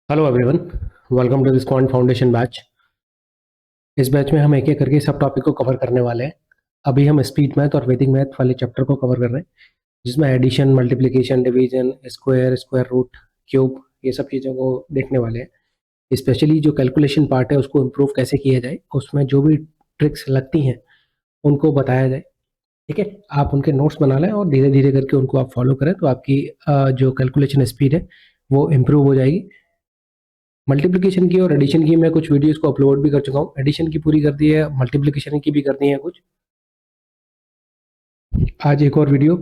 Hello everyone, welcome to this quant foundation batch. इस batch में हम एक एक करके सब टॉपिक को कवर करने वाले हैं। अभी हम स्पीड मैथ और वैदिक मैथ वाले चैप्टर को कवर कर रहे हैं, जिसमें addition, multiplication, division, square, square root, cube, ये सब चीज़ों को देखने वाले हैं। स्पेशली जो कैलकुलेशन पार्ट है उसको इम्प्रूव कैसे किया जाए, उसमें जो भी ट्रिक्स लगती हैं उनको बताया जाए। ठीक है, आप उनके नोट्स बना लें और धीरे धीरे करके उनको आप फॉलो करें तो आपकी जो कैलकुलेशन स्पीड है वो इम्प्रूव हो जाएगी। मल्टीप्लिकेशन की और एडिशन की मैं कुछ वीडियोस को अपलोड भी कर चुका हूँ। एडिशन की पूरी कर दी है, मल्टीप्लिकेशन की भी कर दी है कुछ। आज एक और वीडियो,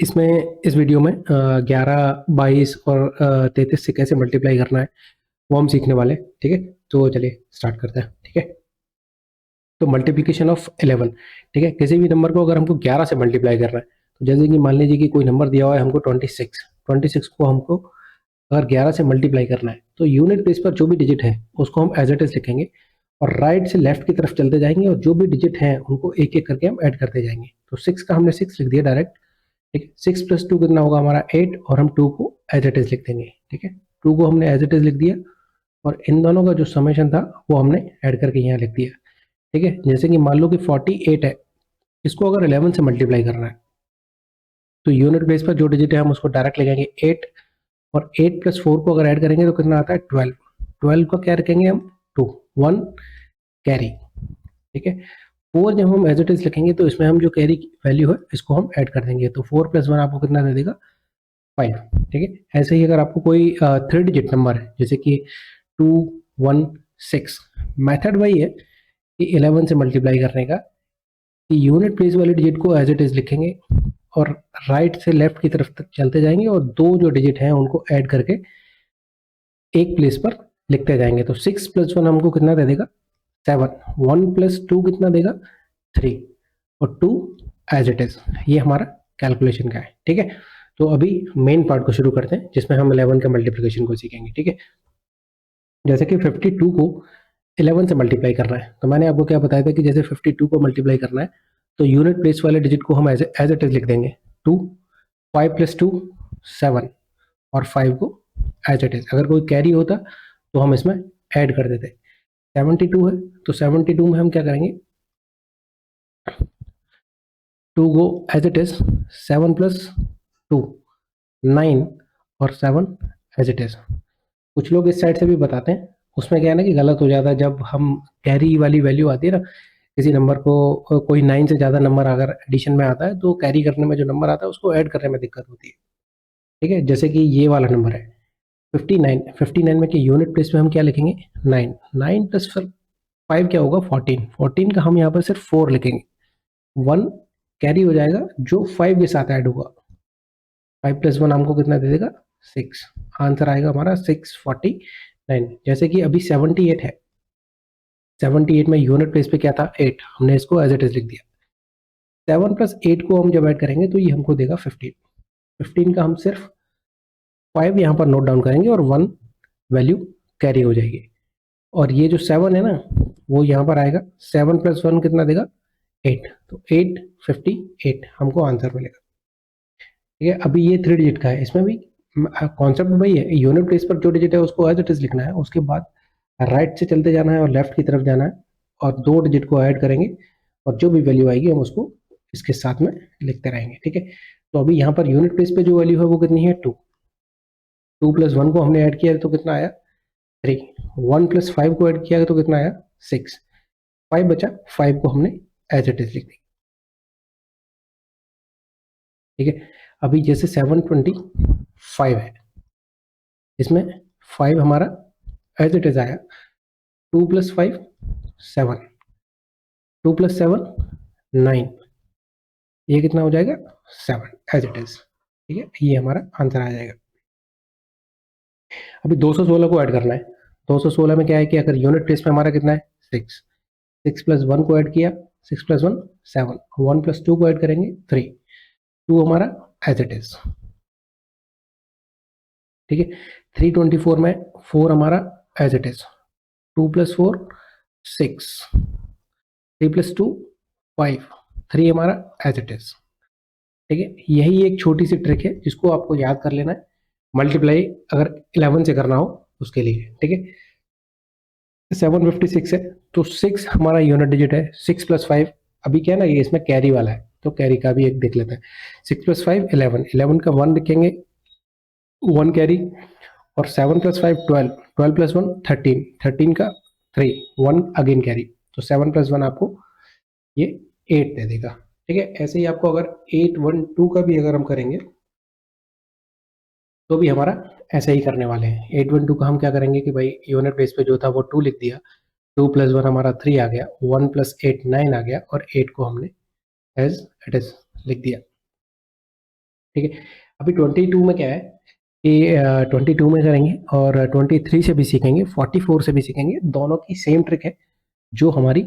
इस वीडियो में 11, 22 और 33 से कैसे मल्टीप्लाई करना है वो हम सीखने वाले हैं। ठीक है, तो चलिए स्टार्ट करते हैं। ठीक है, तो मल्टीप्लिकेशन ऑफ 11। ठीक है, किसी भी नंबर को अगर हमको 11 से मल्टीप्लाई करना है, तो जैसे कि मान लीजिए कि कोई नंबर दिया हुआ है हमको 26 को हमको अगर 11 से मल्टीप्लाई करना है तो यूनिट प्लेस पर जो भी डिजिट है उसको हम एज इट इज लिखेंगे और राइट से लेफ्ट की तरफ चलते जाएंगे और जो भी डिजिट हैं उनको एक एक करके हम ऐड करते जाएंगे। तो 6 का हमने 6 लिख दिया डायरेक्ट। ठीक, 6 + 2 कितना होगा हमारा 8, और हम 2 को एज इट इज लिख देंगे। ठीक है, 2 को हमने एज इट इज लिख दिया और इन दोनों का जो समेशन था वो हमने ऐड करके यहाँ लिख दिया। ठीक है, जैसे कि मान लो कि 48 है, इसको अगर 11 से मल्टीप्लाई करना है तो यूनिट प्लेस पर जो डिजिट है हम उसको डायरेक्ट लिखेंगे 8, और 8 + 4 को अगर ऐड करेंगे तो कितना आता है 12। 12 को क्या रखेंगे हम 2, 1 कैरी। ठीक है, 4 जब हम एज इट इज लिखेंगे तो इसमें हम जो कैरी वैल्यू है इसको हम ऐड कर देंगे, तो 4 + 1 आपको कितना दे देगा 5। ठीक है, ऐसे ही अगर आपको कोई 3 डिजिट नंबर है जैसे कि 2, 1, 6, मेथड वही है कि 11 से मल्टीप्लाई करने का, कि यूनिट प्लेस वाले डिजिट को एज इट इज लिखेंगे और राइट से लेफ्ट की तरफ तक चलते जाएंगे और दो जो डिजिट हैं उनको ऐड करके एक प्लेस पर लिखते जाएंगे। तो 6 + 1 हमको कितना दे देगा 7, 1 + 2 कितना देगा 3, और 2 एज इट इज। ये हमारा कैलकुलेशन का है। ठीक है, तो अभी मेन पार्ट को शुरू करते हैं जिसमें हम 11 के मल्टीप्लिकेशन को सीखेंगे। ठीक है, जैसे कि 52 को 11 से मल्टीप्लाई करना है, तो मैंने आपको क्या बताया था कि जैसे 52 को मल्टीप्लाई करना है तो यूनिट प्लेस वाले डिजिट को हम एज इट इज लिख देंगे 2, 5 + 2 7, और 5 को एज इट इज। अगर कोई कैरी होता तो हम इसमें ऐड कर देते। 72 है तो 72 में हम क्या करेंगे 2 को एज इट इज, 7 + 2 9, और 7 एज इट इज। कुछ लोग इस साइड से भी बताते हैं, उसमें क्या है ना कि गलत हो जाता है। जब हम कैरी वाली वैल्यू आती है ना किसी नंबर को, कोई 9 से ज़्यादा नंबर अगर एडिशन में आता है तो कैरी करने में जो नंबर आता है उसको ऐड करने में दिक्कत होती है। ठीक है, जैसे कि ये वाला नंबर है 59। 59 में कि यूनिट प्लेस में हम क्या लिखेंगे 9, 9 + 5 क्या होगा 14। 14 का हम यहाँ पर सिर्फ 4 लिखेंगे, 1 कैरी हो जाएगा जो 5 के साथ ऐड होगा। 5 + 1 हमको कितना दे देगा 6। आंसर आएगा हमारा 649। जैसे कि अभी 78 है, 78 में यूनिट प्लेस पे क्या था 8, हमने इसको एज इट इज लिख दिया। 7 + 8 को हम जब ऐड करेंगे तो ये हमको देगा 15। 15 का हम सिर्फ 5 यहाँ पर नोट डाउन करेंगे और 1 वैल्यू कैरी हो जाएगी। और ये जो 7 है ना वो यहाँ पर आएगा, 7 + 1 कितना देगा 8, तो 858 हमको आंसर मिलेगा। ठीक है, अभी ये 3 डिजिट का है, इसमें भी कॉन्सेप्ट वही है, यूनिट प्लेस पर जो डिजिट है उसको एज इट इज लिखना है, उसके बाद राइट से चलते जाना है और लेफ्ट की तरफ जाना है और 2 डिजिट को ऐड करेंगे और जो भी वैल्यू आएगी हम उसको इसके साथ में लिखते रहेंगे। ठीक है, तो अभी यहाँ पर यूनिट प्लेस पे जो वैल्यू है वो कितनी है 2। 2 + 1 को हमने ऐड किया तो कितना आया 3, 1 + 5 को ऐड किया तो कितना आया 6, 5 बचा, 5 को हमने एज इट इज लिख दी। ठीक है, अभी जैसे 725 है, इसमें 5 हमारा एज इट इज आया, 2 + 5 7, 2 + 7 9, ये कितना हो जाएगा 7 एज इट इज। ठीक है, ये हमारा आंसर आ जाएगा। अभी 216 को ऐड करना है। 216 में क्या है कि अगर यूनिट प्लेस में हमारा कितना है 6, 6 + 1 को ऐड किया, 6 + 1 7, 1 + 2 को ऐड करेंगे 3, 2 हमारा एज इट इज। ठीक है, 324 में 4 हमारा एज इट इज, 2 + 4 6, 3 + 2 5, 3 हमारा एज इट इज। ठीक है, यही एक छोटी सी ट्रिक है जिसको आपको याद कर लेना है। मल्टीप्लाई अगर 11 से करना हो उसके लिए, ठीक है। 756 है, तो 6 हमारा यूनिट डिजिट है। 6 + 5, अभी क्या है ना, ये इसमें कैरी वाला है, तो कैरी का भी एक देख लेते हैं। 6 + 5 11, 11 का 1 लिखेंगे, 1 कैरी। और 7 + 5 12, 12 + 1 13, 13 का 3, 1 अगेन कैरी। तो 7 + 1 आपको ये 8 दे देगा, ठीक है। ऐसे ही आपको अगर 8 1 2 का भी अगर हम करेंगे तो भी हमारा ऐसे ही करने वाले हैं। 8 1 2 का हम क्या करेंगे कि भाई यूनिट बेस पे जो था वो 2 लिख दिया, 2 + 1 हमारा 3 आ गया, 1 + 8 9 आ गया, और 8 को हमने एज इट इज लिख दिया, ठीक है। अभी 22 में क्या है कि 22 में करेंगे और 23 से भी सीखेंगे, 44 से भी सीखेंगे। दोनों की सेम ट्रिक है जो हमारी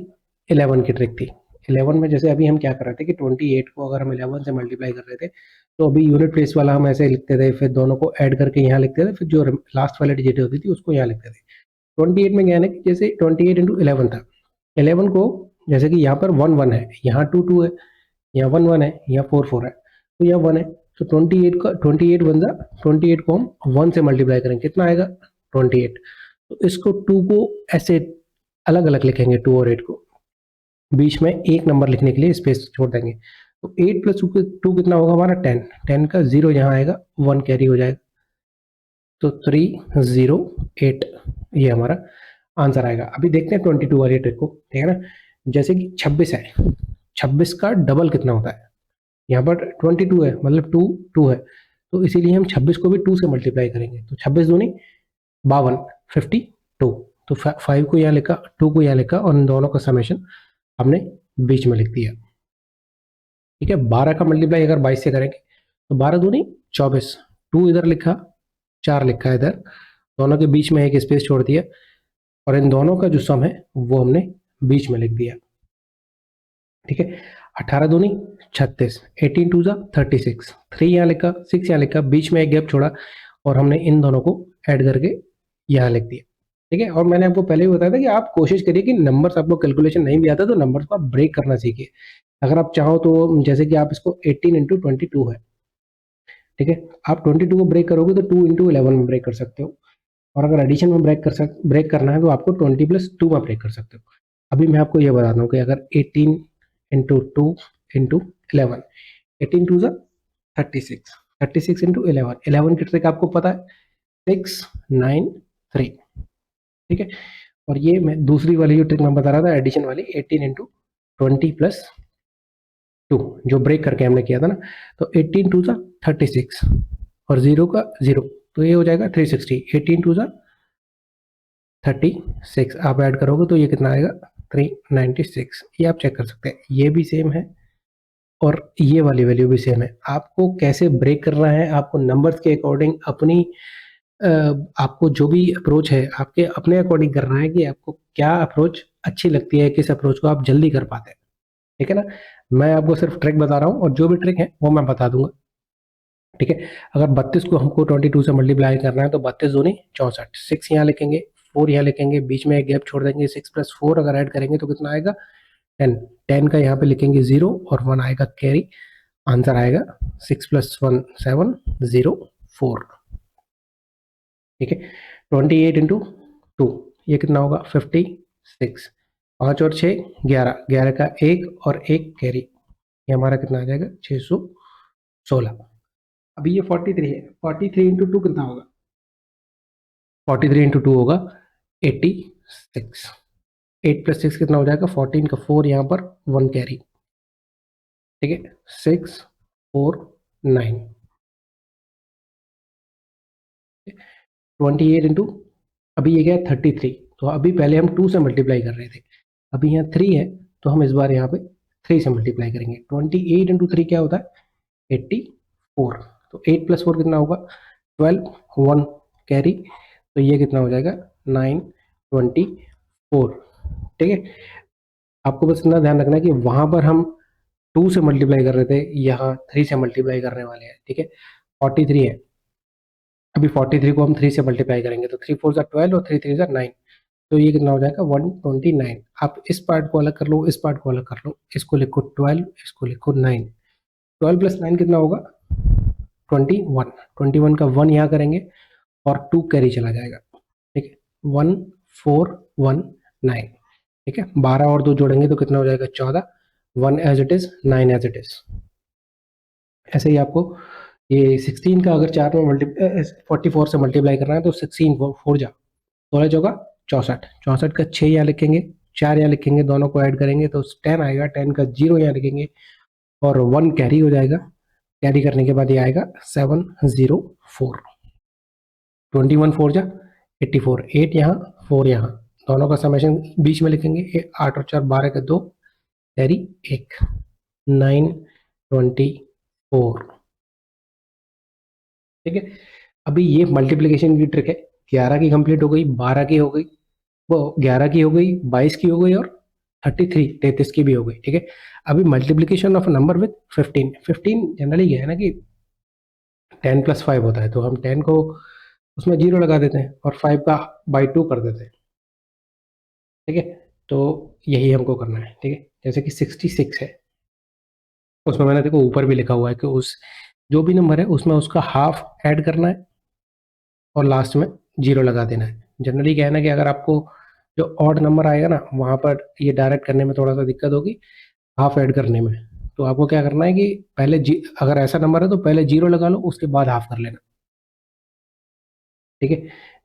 11 की ट्रिक थी। 11 में जैसे अभी हम क्या कर रहे थे कि 28 को अगर हम 11 से मल्टीप्लाई कर रहे थे, तो अभी यूनिट प्लेस वाला हम ऐसे लिखते थे, फिर दोनों को ऐड करके यहाँ लिखते थे, फिर जो लास्ट वाली डिजिट होती थी उसको यहाँ लिखते थे। 28 में क्या है कि जैसे 28 × 11 था, 11 को जैसे कि यहाँ पर 1 1 है, यहाँ 2 2 है, यहाँ 1 1 है, यहाँ 4 4 है, तो यहाँ 1 है। तो 28 का 28 बन जा, 28 को हम 1 से मल्टीप्लाई करेंगे, कितना आएगा 28। तो इसको 2 को ऐसे अलग अलग लिखेंगे, 2 और 8 को, बीच में एक नंबर लिखने के लिए स्पेस छोड़ देंगे। तो 8 + 2 कितना होगा हमारा 10, 10 का 0 यहाँ आएगा, 1 कैरी हो जाएगा, तो 308 ये हमारा आंसर आएगा। अभी देखते हैं 22 वाली ट्रिक को, ठीक है ना। जैसे कि 26 है, 26 का डबल कितना होता है, यहाँ पर 22 है, मतलब 2 2 है, तो इसीलिए हम 26 को भी 2 से मल्टीप्लाई करेंगे। तो 26 दूनी 52, 52, तो 5 को यहाँ लिखा, 2 को यहाँ लिखा, और इन दोनों का समेशन हमने बीच में लिख दिया, ठीक है। 12 का मल्टीप्लाई अगर 22 से करेंगे तो 12 दूनी 24, 2 इधर लिखा, 4 लिखा इधर, दोनों के बीच में एक स्पेस छोड़ दिया, और इन दोनों का जो सम है वो हमने बीच में लिख दिया, ठीक है। 18 दूनी 36, 18 2 36, 3 यहाँ लिखा, 6 यहाँ लिखा, बीच में एक गैप छोड़ा, और हमने इन दोनों को ऐड करके यहाँ लिख दिया, ठीक है। और मैंने आपको पहले भी बताया था कि आप कोशिश करिए कि नंबर्स आपको कैलकुलेशन नहीं भी आता तो नंबर्स को आप ब्रेक करना सीखिए। अगर आप चाहो तो जैसे कि आप इसको 18 × 22 है, ठीक है, आप 22 को ब्रेक करोगे तो 2 × 11 में ब्रेक कर सकते हो, और अगर एडिशन में ब्रेक करना है तो आपको 20 + 2 में ब्रेक कर सकते हो। अभी मैं आपको ये बताता हूँ कि अगर 18 × 2 × 11, 18 2 36, 36 × 11, 11 की ट्रिक आपको पता है, 6 9 3, ठीक है। और ये मैं दूसरी वाली जो ट्रिक मैं बता रहा था एडिशन वाली, 18 × 20 + 2 जो ब्रेक करके हमने किया था ना, तो 18 2 36, और 0 का 0, तो ये हो जाएगा 360, 18 2 36, आप ऐड करोगे तो ये कितना आएगा 396, ये आप चेक कर सकते हैं, ये भी सेम है और ये वाली वैल्यू भी सेम है। आपको कैसे ब्रेक करना है, आपको नंबर्स के अकॉर्डिंग अपनी आपको जो भी अप्रोच है आपके अपने अकॉर्डिंग करना है कि आपको क्या अप्रोच अच्छी लगती है, किस अप्रोच को आप जल्दी कर पाते हैं, ठीक है ना। मैं आपको सिर्फ ट्रिक बता रहा हूँ और जो भी ट्रिक है वो मैं बता दूंगा, ठीक है। अगर 32 को हमको 22 से मल्टीप्लाई करना है तो 32 दूनी 64, 6 यहाँ लिखेंगे, 4 यहाँ लिखेंगे, बीच में एक गैप छोड़ देंगे, 6 + 4 अगर ऐड करेंगे तो कितना आएगा 10, 10 का यहाँ पे लिखेंगे 0 और 1 आएगा कैरी, आंसर आएगा 6 + 1 7 0 4, ठीक है। 28 × 2 ये कितना होगा 56, 5 और 6 11, 11 का 1 और 1 कैरी, ये हमारा कितना आ जाएगा 616। अभी ये 43 है, 43 × 2 कितना होगा, 43 × 2 होगा 86, 8 + 6 कितना हो जाएगा 14 का 4 यहाँ पर 1 कैरी, ठीक है 6 4 9, 28 × अभी ये क्या है 33, तो अभी पहले हम 2 से मल्टीप्लाई कर रहे थे, अभी यहाँ 3 है तो हम इस बार यहाँ पे 3 से मल्टीप्लाई करेंगे। 28 × 3 क्या होता है 84, तो 8 + 4 कितना होगा 12, 1 कैरी, तो ये कितना हो जाएगा 9 24, ठीक है। आपको बस इतना ध्यान रखना है कि वहां पर हम 2 से मल्टीप्लाई कर रहे थे, यहाँ 3 से मल्टीप्लाई करने वाले हैं, ठीक है। 43 है, अभी 43 को हम 3 से मल्टीप्लाई करेंगे तो 3 4 12 और 3 3 9, तो ये कितना हो जाएगा 129। आप इस पार्ट को अलग कर लो, इस पार्ट को अलग कर लो, इसको लिखो 12, इसको लिखो 9, 12 + 9 कितना होगा 21, 21 का 1 यहाँ करेंगे और 2 कैरी चला जाएगा, 1419, ठीक है। 12 और 2 जोड़ेंगे तो कितना हो जाएगा 14, 1 as it is, 9 as it is. ऐसे ही आपको ये 16 का अगर 4 में 44 से मल्टीप्लाई करना है तो 16 4 जा 16 चौका 64, 64 का 6 यहाँ लिखेंगे, 4 यहाँ लिखेंगे, दोनों को ऐड करेंगे तो 10 आएगा, 10 का 0 यहाँ लिखेंगे और 1 कैरी हो जाएगा। कैरी करने के बाद ये आएगा 704, 21 4 जा 84, 8 यहाँ 4 यहाँ, दोनों का समेशन बीच में लिखेंगे, 8 और 4 12 का 2 कैरी 1, 924, ठीक है। अभी ये मल्टीप्लिकेशन की ट्रिक है, 11 की कंप्लीट हो गई, 12 की हो गई, वो 11 की हो गई, 22 की हो गई और 33 की भी हो गई, ठीक है। अभी multiplication of number with 15 generally क्या है ना कि 10 + 5 होता है, तो हम 10 को उसमें 0 लगा देते हैं और 5 का बाई 2 कर देते हैं, ठीक है। तो यही हमको करना है, ठीक है। जैसे कि 66 है, उसमें मैंने देखो ऊपर भी लिखा हुआ है कि उस जो भी नंबर है उसमें उसका हाफ ऐड करना है और लास्ट में 0 लगा देना है। जनरली क्या है ना कि अगर आपको जो ऑड नंबर आएगा ना वहाँ पर ये डायरेक्ट करने में थोड़ा सा दिक्कत होगी, हाफ ऐड करने में। तो आपको क्या करना है कि पहले अगर ऐसा नंबर है तो पहले 0 लगा लो, उसके बाद हाफ कर लेना, ठीक है।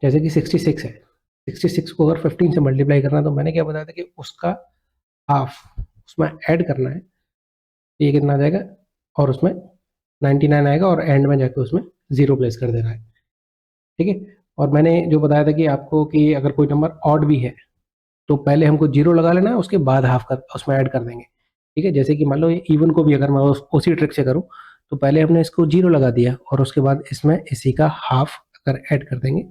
जैसे कि 66 है, 66 को अगर 15 से मल्टीप्लाई करना है तो मैंने क्या बताया था कि उसका हाफ उसमें ऐड करना है, तो ये कितना आ जाएगा और उसमें 99 आएगा और एंड में जाके उसमें 0 प्लेस कर देना है, ठीक है। और मैंने जो बताया था कि आपको कि अगर कोई नंबर ऑड भी है तो पहले हमको 0 लगा लेना है, उसके बाद हाफ कर उसमें ऐड कर देंगे, ठीक है। जैसे कि मान लो ये इवन को भी अगर मैं उसी ट्रिक से करूँ तो पहले हमने इसको 0 लगा दिया और उसके बाद इसमें इसी का हाफ अगर ऐड कर देंगे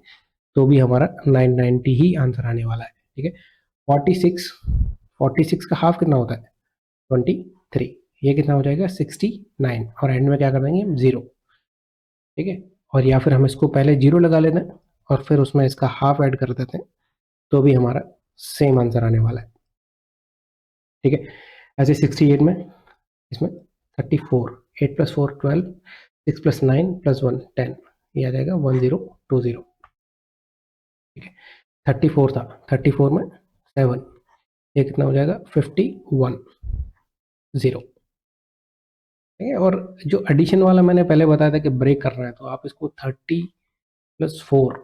तो भी हमारा 990 ही आंसर आने वाला है, ठीक है। 46 का हाफ कितना होता है 23, ये कितना हो जाएगा 69 और एंड में क्या कर देंगे 0, ठीक है। और या फिर हम इसको पहले 0 लगा लेते हैं और फिर उसमें इसका हाफ ऐड कर देते हैं तो भी हमारा सेम आंसर आने वाला है, ठीक है। ऐसे 68 में इसमें 34, 8 + 4 12, 6 + 9 + 1 10, ये आ जाएगा 1020, ठीक है। 34 था, 34 में 7, ये कितना हो जाएगा 51 0, ठीक है। और जो एडिशन वाला मैंने पहले बताया था कि ब्रेक करना है तो आप इसको 30 + 4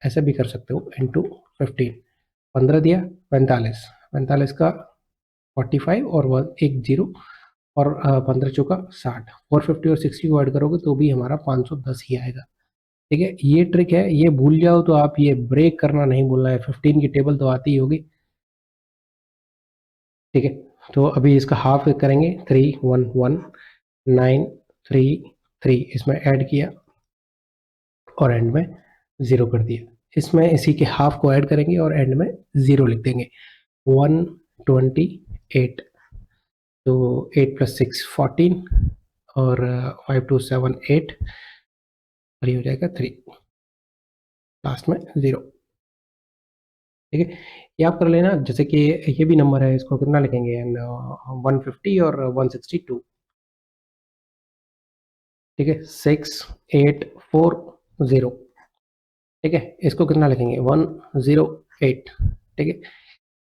ऐसे भी कर सकते हो इंटू 15, 15 दिया 45, 45 का 45 और 1 0 और 15 चौका 60, 450 और 60 को ऐड करोगे तो भी हमारा 510 ही आएगा, ठीक है। ये ट्रिक है, ये भूल जाओ तो आप ये ब्रेक करना नहीं भूलना है, 15 की टेबल तो आती ही होगी, ठीक है। तो अभी इसका हाफ करेंगे 311,933 इसमें ऐड किया और एंड में 0 कर दिया, इसमें इसी के हाफ को ऐड करेंगे और एंड में 0 लिख देंगे, 128, तो 8 + 6 14 और 5 2 7 8, और ये हो जाएगा 3, लास्ट में 0, ठीक है। ये आप कर लेना। जैसे कि ये भी नंबर है, इसको कितना लिखेंगे 150 और 162, ठीक है। 6840, ठीक है। इसको कितना लिखेंगे 108, ठीक है।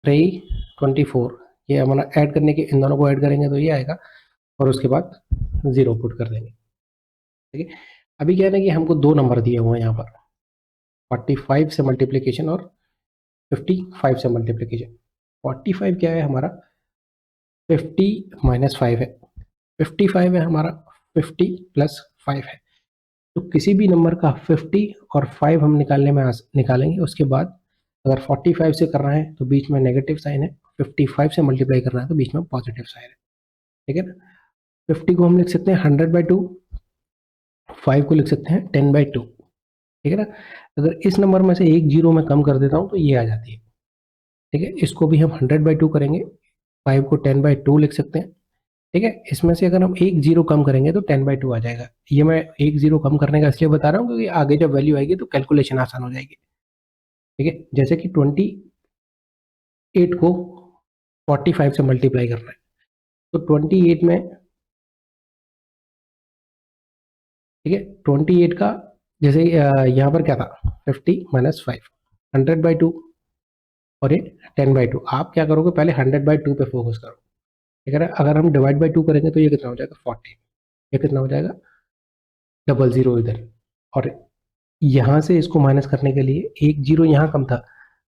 324, ये हमारा ऐड करने के इन दोनों को ऐड करेंगे तो ये आएगा और उसके बाद 0 पुट कर देंगे, ठीक है। अभी क्या है ना कि हमको दो नंबर दिए हुए हैं यहाँ पर, 45 से मल्टीप्लीकेशन और 55 से मल्टीप्लीकेशन। 45 क्या है हमारा 50 - 5 है, 55 है हमारा 50 + 5 है। तो किसी भी नंबर का 50 और 5 हम निकालेंगे, उसके बाद अगर 45 से करना है तो बीच में नेगेटिव साइन है, 55 से मल्टीप्लाई करना है तो बीच में पॉजिटिव साइन है, ठीक है ना। 50 को हम लिख सकते हैं 100/2, 5 को लिख सकते हैं 10/2, ठीक है ना। अगर इस नंबर में से एक जीरो मैं कम कर देता हूँ तो ये आ जाती है, ठीक है। इसको भी हम 100/2 करेंगे, 5 को 10/2 लिख सकते हैं, ठीक है। इसमें से अगर हम एक जीरो कम करेंगे तो 10/2 आ जाएगा। ये मैं एक जीरो कम करने का इसलिए बता रहा हूँ क्योंकि आगे जब वैल्यू आएगी तो कैलकुलेशन आसान हो जाएगी, ठीक है। जैसे कि 28 को 45 से मल्टीप्लाई करना है तो 28 में, ठीक है, 28 का जैसे यहाँ पर क्या था 50 - 5, 100/2 और ये 10/2। आप क्या करोगे, पहले 100/2 पे फोकस करो। अगर हम डिवाइड बाई 2 करेंगे तो ये कितना हो जाएगा 14। ये कितना हो जाएगा 00 इधर, और यहाँ से इसको माइनस करने के लिए एक जीरो यहाँ कम था,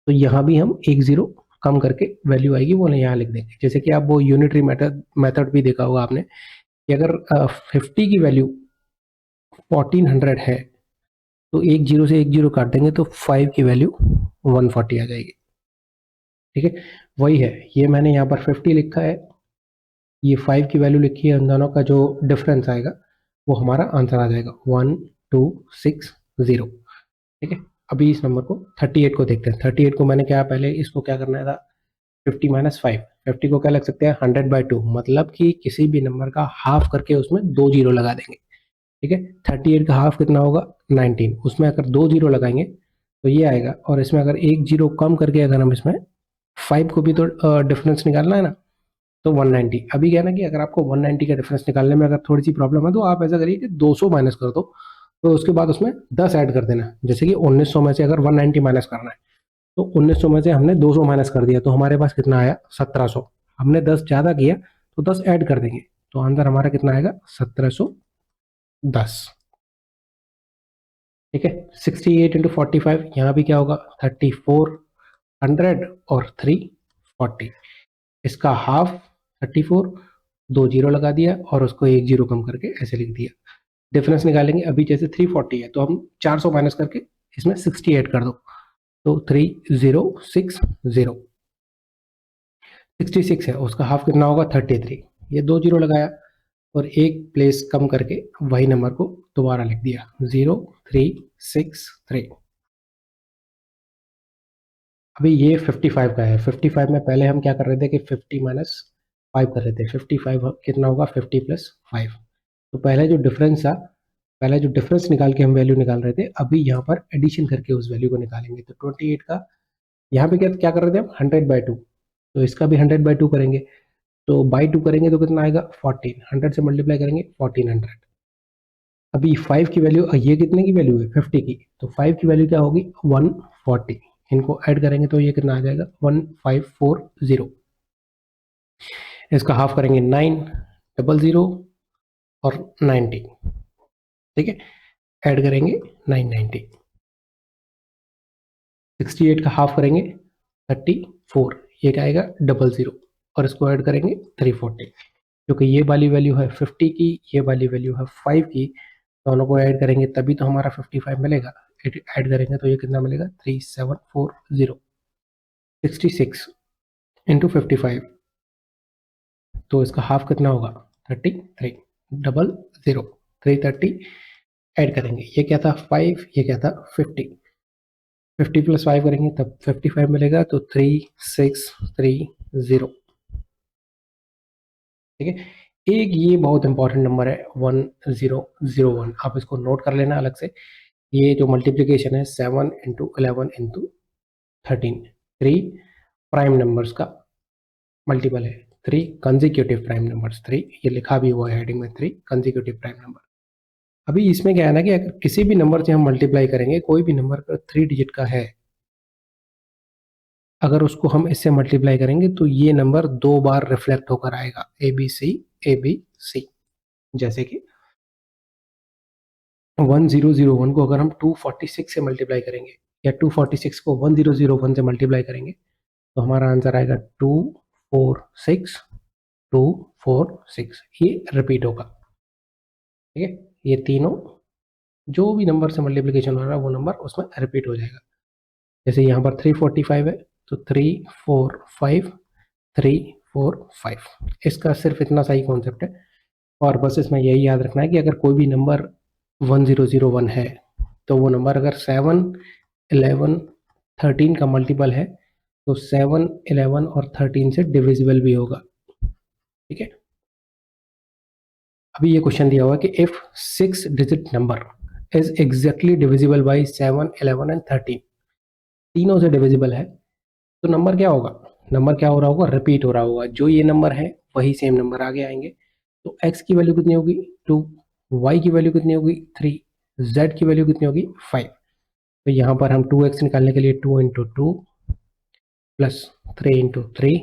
तो यहाँ भी हम एक जीरो कम करके वैल्यू आएगी वो यहाँ लिख देंगे। जैसे कि आप वो यूनिटरी मेथड भी देखा होगा आपने कि अगर 50 की वैल्यू 1400 है तो एक जीरो से एक जीरो काट देंगे तो 5 की वैल्यू 140 आ जाएगी। ठीक है, वही है, ये मैंने यहाँ पर 50 लिखा है, ये 5 की वैल्यू लिखी है, उन दोनों का जो डिफरेंस आएगा वो हमारा आंसर आ जाएगा 1260। ठीक है, अभी इस नंबर को 38 को देखते हैं। 38 को मैंने क्या, पहले इसको क्या करना था 50 माइनस 5। 50 को क्या लग सकते हैं 100/2, मतलब कि किसी भी नंबर का हाफ करके उसमें 2 जीरो लगा देंगे। ठीक है, 38 का हाफ कितना होगा 19, उसमें अगर 2 जीरो लगाएंगे तो ये आएगा, और इसमें अगर एक जीरो कम करके अगर हम इसमें 5 को भी तो डिफरेंस निकालना है ना, तो 190। अभी क्या है ना कि अगर आपको 190 का डिफरेंस निकालने में अगर थोड़ी सी प्रॉब्लम है तो आप ऐसा करिए कि 200 माइनस कर दो, तो उसके बाद उसमें 10 ऐड कर देना। जैसे कि 1900 में से अगर 190 माइनस करना है तो 1900 में से हमने 200 माइनस कर दिया तो हमारे पास कितना आया 1700। हमने 10 ज़्यादा किया तो 10 ऐड कर देंगे, तो आंसर हमारा कितना आएगा 1710। ठीक है, 68 इंटू 45, यहाँ भी क्या होगा 3400 और 340, इसका हाफ 34, 2 जीरो लगा दिया और उसको एक जीरो कम करके ऐसे लिख दिया। डिफरेंस निकालेंगे, अभी जैसे 340 है तो हम 400 माइनस करके इसमें 60 ऐड कर दो, तो 3060। 66 है, उसका हाफ कितना होगा 33, ये 2 जीरो लगाया और एक प्लेस कम करके वही नंबर को दोबारा लिख दिया 0363। अभी ये 55 का है। 55 में पहले हम क्या कर रहे थे कि 50 माइनस 5 कर रहे थे। 55 कितना होगा 50 प्लस 5, तो पहले जो डिफरेंस था, पहले जो डिफरेंस निकाल के हम वैल्यू निकाल रहे थे, अभी यहाँ पर एडिशन करके उस वैल्यू को निकालेंगे। तो 28 का यहाँ पे क्या क्या कर रहे थे हम 100/2, तो इसका भी 100/2 करेंगे, तो बाई 2 करेंगे तो कितना आएगा 14, 100 से मल्टीप्लाई करेंगे 1400। अभी 5 की वैल्यू, ये कितने की वैल्यू है 50 की, तो 5 की वैल्यू क्या होगी 140, इनको ऐड करेंगे तो ये कितना आ जाएगा 1540। इसका हाफ करेंगे 900 और 90। ठीक है, ऐड करेंगे 990। 68 का हाफ करेंगे 34, ये क्या आएगा 00 और इसको ऐड करेंगे 340, क्योंकि ये वाली वैल्यू है 50 की, ये वाली वैल्यू है 5 की, दोनों को ऐड करेंगे तभी तो हमारा 55 मिलेगा। ऐड करेंगे तो ये कितना मिलेगा 3740। 66 इंटू 55, तो इसका हाफ कितना होगा 33, 00, 330 ऐड करेंगे, ये क्या था 5, ये क्या था 50। 50 प्लस 5 करेंगे तब 55 मिलेगा, तो 3630। ठीक है, एक ये बहुत इंपॉर्टेंट नंबर है 1001, आप इसको नोट कर लेना अलग से। ये जो मल्टीप्लीकेशन है 7 इंटू 11 इंटू 13, 3 प्राइम नंबर्स का मल्टीपल है, 3 कंजिक्यूटिव प्राइम नंबर्स, 3 ये लिखा भी हुआ है हेडिंग में, 3 कंजिक्यूटिव प्राइम नंबर। अभी इसमें क्या है ना कि अगर किसी भी नंबर से हम मल्टीप्लाई करेंगे, कोई भी नंबर का 3 डिजिट का है, अगर उसको हम इससे मल्टीप्लाई करेंगे तो ये नंबर 2 बार रिफ्लेक्ट होकर आएगा, ABC। जैसे कि 1001 को अगर हम 246 से मल्टीप्लाई करेंगे, या 246 को 1001 से मल्टीप्लाई करेंगे, तो हमारा आंसर आएगा 246, ये रिपीट होगा। ठीक है, ये तीनों जो भी नंबर से मल्टीप्लिकेशन हो रहा है वो नंबर उसमें रिपीट हो जाएगा। जैसे यहाँ पर 345 है तो 345, 345, इसका सिर्फ इतना सही कॉन्सेप्ट है। और बस इसमें यही याद रखना है कि अगर कोई भी नंबर 1001 है तो वो नंबर अगर 7, 11, 13 का मल्टीपल है तो 7, 11 और 13 से डिविजिबल भी होगा। ठीक है, अभी ये क्वेश्चन दिया हुआ है कि if 6 digit number is exactly divisible by 7, 11 and 13, तीनों से डिविजिबल है, तो नंबर क्या होगा, नंबर क्या हो रहा होगा रिपीट हो रहा होगा, जो ये नंबर है वही सेम नंबर आगे आएंगे। तो x की वैल्यू कितनी होगी 2, y की वैल्यू कितनी होगी 3, z की वैल्यू कितनी होगी 5। तो यहाँ पर हम 2x निकालने के लिए 2 into two plus 3 into three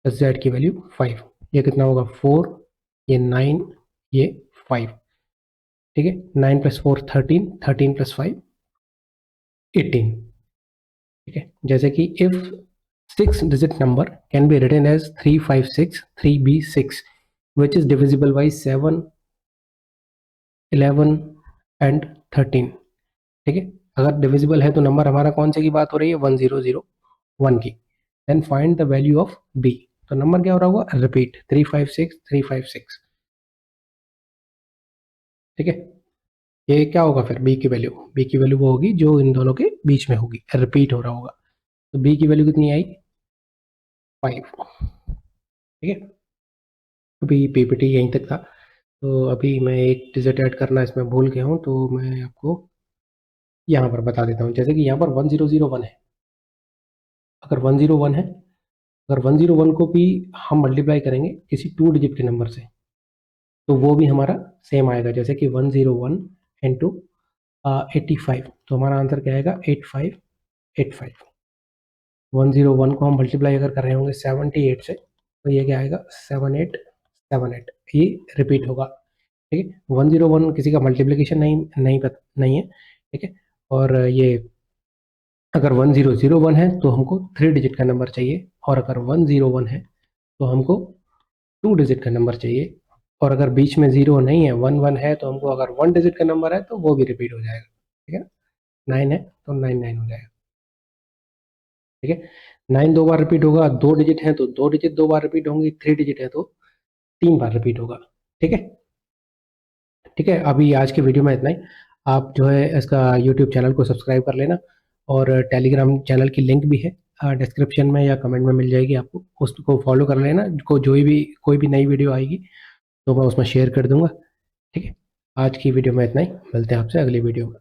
plus z की वैल्यू 5, ये कितना होगा 4, ये 9, ये 5, ठीक है। 9 प्लस 4 13, 13 प्लस 5 18, ठीक है। जैसे कि if 6 digit number can be written as 356 3b6 which is divisible by 7 11 and 13, ठीक है। अगर डिविजिबल है तो नंबर हमारा कौन से की बात हो रही है 1001 की। Then find the value of b, तो नंबर क्या हो रहा होगा रिपीट 356 356, ठीक है। ये क्या होगा फिर b की वैल्यू, b की वैल्यू वो होगी जो इन दोनों के बीच में होगी, रिपीट हो रहा होगा। तो b की वैल्यू कितनी आई 5, ठीक है। अभी पीपीटी यहीं तक था, तो अभी मैं एक डिजिट ऐड करना इसमें भूल गया हूँ, तो मैं आपको यहाँ पर बता देता हूँ। जैसे कि यहाँ पर 1001 है, अगर 101 है, अगर 101 को भी हम मल्टीप्लाई करेंगे किसी 2 डिजिट के नंबर से, तो वो भी हमारा सेम आएगा। जैसे कि 101 इंटू 85, तो हमारा आंसर क्या आएगा 8585। 101 को हम मल्टीप्लाई अगर कर रहे होंगे 78 से, तो ये क्या आएगा 7878, ये रिपीट होगा, ठीक है। 101 किसी का मल्टीप्लिकेशन नहीं है, ठीक है। और ये अगर 1001 है तो हमको 3 डिजिट का नंबर चाहिए, और अगर 101 है तो हमको 2 डिजिट का नंबर चाहिए, और अगर बीच में 0 नहीं है 11 है तो हमको अगर 1 डिजिट का नंबर है तो वो भी रिपीट हो जाएगा, ठीक है। 9 है तो 99 हो जाएगा, ठीक है। 9 दो बार रिपीट होगा, 2 डिजिट है तो 2 डिजिट 2 बार रिपीट होंगी, 3 डिजिट है तो 3 बार रिपीट होगा, ठीक है। ठीक है, अभी आज के वीडियो में इतना ही। आप जो है इसका यूट्यूब चैनल को सब्सक्राइब कर लेना, और टेलीग्राम चैनल की लिंक भी है डिस्क्रिप्शन में या कमेंट में मिल जाएगी आपको, उसको फॉलो कर लेना। को जो भी कोई भी नई वीडियो आएगी तो मैं उसमें शेयर कर दूंगा, ठीक है। आज की वीडियो में इतना ही, मिलते हैं आपसे अगली वीडियो में।